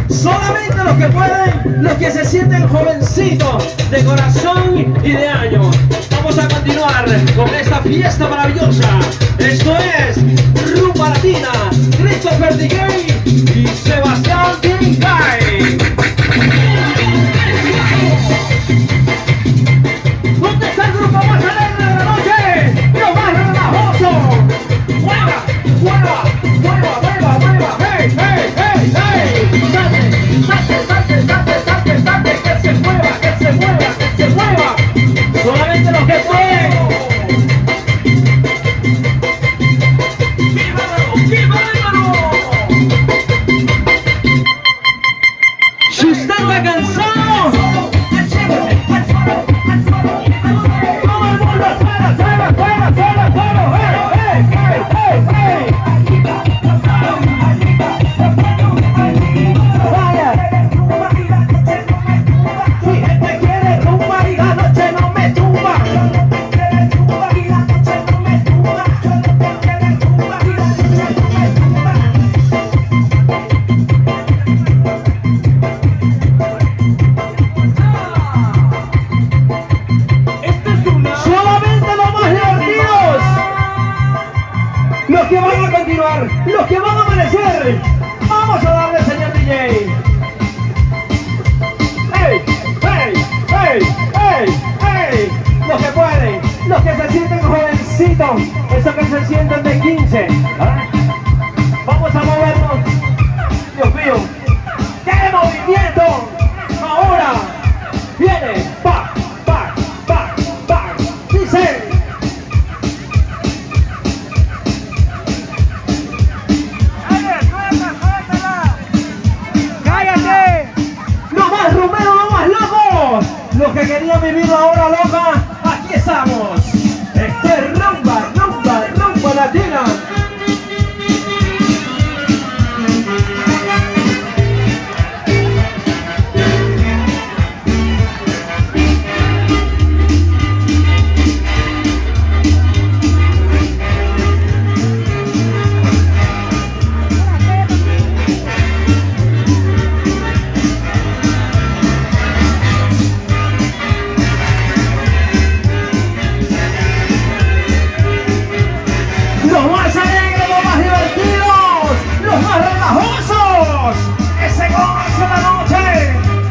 Solamente los que pueden, los que se sienten jovencitos de corazón y de años. Vamos a continuar con esta fiesta maravillosa. Esto es Rumba Latina, Christopher DJ y Sebastián Tingay. ¿Dónde está el grupo más alegre de la noche? ¡Lo más relajoso! ¡Mueva, mueva, mueva, mueva, mueva! ¡Hey, hey, hey, hey! ¡Salte, salte, salte, salte, salte! ¡Que se mueva, que se mueva, que se mueva! ¡Solamente los que pueden! ¡Vívalo, vívalo! Si usted está cansado, todo el mundo fuera, fuera, fuera, fuera, fuera, hey, hey, hey, hey, vaya. Mi gente quiere rumba y la noche no me tumba. Solamente los más divertidos, los que van a continuar, los que van a amanecer. Vamos a darle, señor DJ. ¡Hey, hey, hey, hey, hey! Los que pueden, los que se sienten jovencitos, esos que se sienten de 15. ¿Ah? Vamos a movernos. Dios mío, ¡qué movimiento! Ahora viene, pa, pa, pa, pa. Dice. ¡Cállate! ¡Lo más rumero, lo más loco! Los que querían vivir la hora loca, aquí estamos. Este es Rumba, Rumba, Rumba Latina.